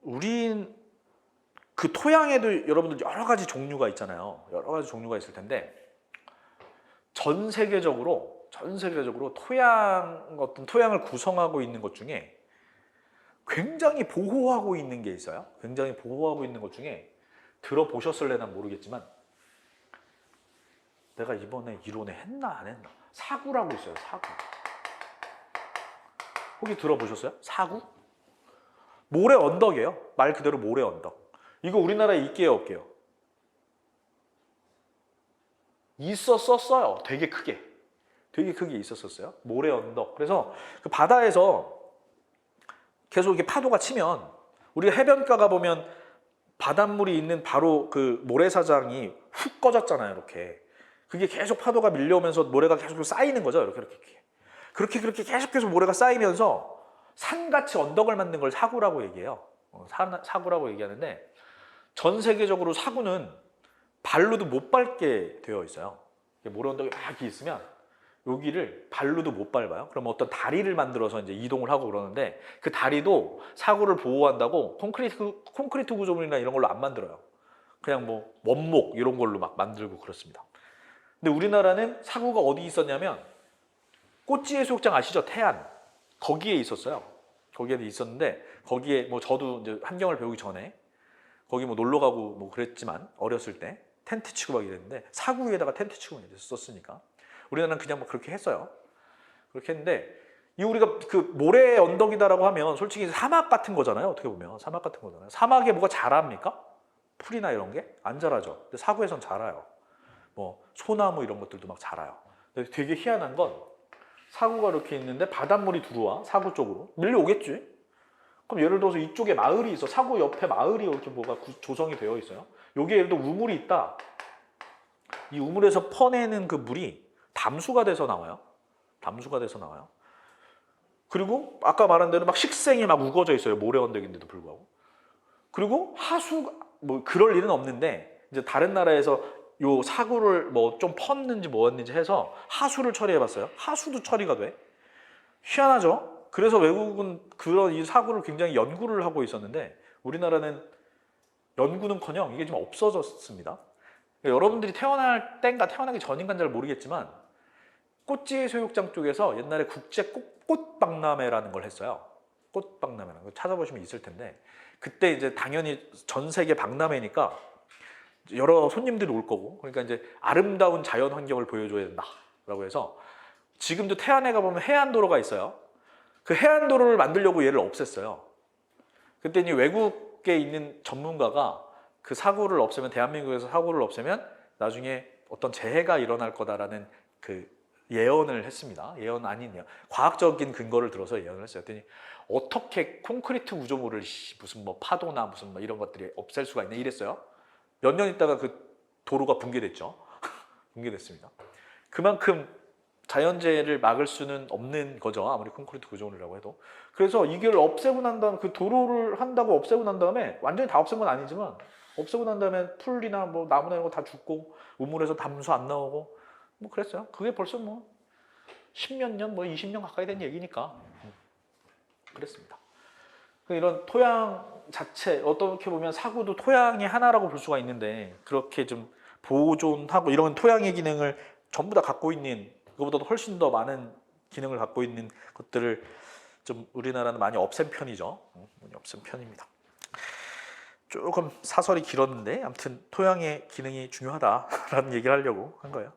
우린 그 토양에도 여러분들 여러 가지 종류가 있잖아요. 여러 가지 종류가 있을 텐데 전 세계적으로 어떤 토양을 구성하고 있는 것 중에 굉장히 보호하고 있는 게 있어요. 굉장히 보호하고 있는 것 중에 들어보셨을래나 모르겠지만 내가 이번에 이론에 했나 안 했나? 사구라고 있어요. 사구. 혹시 들어보셨어요? 사구? 모래 언덕이에요. 말 그대로 모래 언덕. 이거 우리나라에 있게요, 없게요? 있었어요. 되게 크게 있었었어요. 모래 언덕. 그래서 그 바다에서 계속 이렇게 파도가 치면 우리가 해변가 가보면 바닷물이 있는 바로 그 모래사장이 훅 꺼졌잖아요. 이렇게. 그게 계속 파도가 밀려오면서 모래가 계속 쌓이는 거죠. 그렇게 계속 모래가 쌓이면서 산같이 언덕을 만든 걸 사구라고 얘기해요. 사구라고 얘기하는데 전 세계적으로 사구는 발로도 못 밟게 되어 있어요. 모래 언덕이 막 있으면 여기를 발로도 못 밟아요. 그럼 어떤 다리를 만들어서 이제 이동을 하고 그러는데 그 다리도 사구를 보호한다고 콘크리트 구조물이나 이런 걸로 안 만들어요. 그냥 뭐 원목 이런 걸로 막 만들고 그렇습니다. 근데 우리나라는 사구가 어디 있었냐면 꼬치 해수욕장 아시죠? 태안 거기에 있었어요. 거기에 있었는데 거기에 뭐 저도 이제 환경을 배우기 전에 거기 뭐 놀러 가고 뭐 그랬지만 어렸을 때 텐트 치고 막 이랬는데 사구 위에다가 텐트 치고 썼으니까 우리나라는 그냥 뭐 그렇게 했어요. 그렇게 했는데 이 우리가 그 모래 언덕이다라고 하면 솔직히 사막 같은 거잖아요. 어떻게 보면 사막 같은 거잖아요. 사막에 뭐가 자랍니까? 풀이나 이런 게 안 자라죠. 근데 사구에선 자라요. 뭐 소나무 이런 것들도 막 자라요. 근데 되게 희한한 건 사구가 이렇게 있는데 바닷물이 들어와 사구 쪽으로 밀려오겠지. 그럼 예를 들어서 이쪽에 마을이 있어. 사구 옆에 마을이 이렇게 뭐가 조성이 되어 있어요. 여기에 예를 들어 우물이 있다. 이 우물에서 퍼내는 그 물이 담수가 돼서 나와요. 그리고 아까 말한 대로 막 식생이 막 우거져 있어요. 모래 언덕인데도 불구하고. 그리고 하수 뭐 그럴 일은 없는데 이제 다른 나라에서 요 사구를 뭐 좀 펐는지 뭐였는지 해서 하수를 처리해봤어요. 하수도 처리가 돼. 희한하죠? 그래서 외국은 그런 이 사구를 굉장히 연구를 하고 있었는데 우리나라는 연구는커녕 이게 좀 없어졌습니다. 그러니까 여러분들이 태어날 땐가 태어나기 전인가는 잘 모르겠지만 꼬치해수욕장 쪽에서 옛날에 국제 꽃박람회라는 걸 했어요. 꽃박람회라는 거 찾아보시면 있을 텐데 그때 이제 당연히 전 세계 박람회니까 여러 손님들이 올 거고 그러니까 이제 아름다운 자연 환경을 보여줘야 된다라고 해서 지금도 태안에 가보면 해안도로가 있어요. 그 해안도로를 만들려고 얘를 없앴어요. 그때 이제 외국에 있는 전문가가 그 사고를 없애면 대한민국에서 사고를 없애면 나중에 어떤 재해가 일어날 거다라는 그 예언을 했습니다. 예언 아니냐 과학적인 근거를 들어서 예언을 했어요. 그랬더니 어떻게 콘크리트 구조물을 무슨 뭐 파도나 무슨 뭐 이런 것들이 없앨 수가 있냐 이랬어요. 몇 년 있다가 그 도로가 붕괴됐죠. 붕괴됐습니다. 그만큼 자연재해를 막을 수는 없는 거죠. 아무리 콘크리트 구조물이라고 해도. 그래서 이걸 없애고 난 다음에 그 도로를 한다고 없애고 난 다음에 완전히 다 없앤 건 아니지만 없애고 난 다음에 풀이나 뭐 나무나 이런 거 다 죽고 우물에서 담수 안 나오고 뭐 그랬어요. 그게 벌써 뭐 10몇 년, 뭐 20년 가까이 된 얘기니까 그랬습니다. 이런 토양 자체 어떻게 보면 사구도 토양의 하나라고 볼 수가 있는데 그렇게 좀 보존하고 이런 토양의 기능을 전부 다 갖고 있는 그거보다도 훨씬 더 많은 기능을 갖고 있는 것들을 좀 우리나라는 많이 없앤 편이죠. 많이 없앤 편입니다. 조금 사설이 길었는데 아무튼 토양의 기능이 중요하다라는 얘기를 하려고 한 거예요.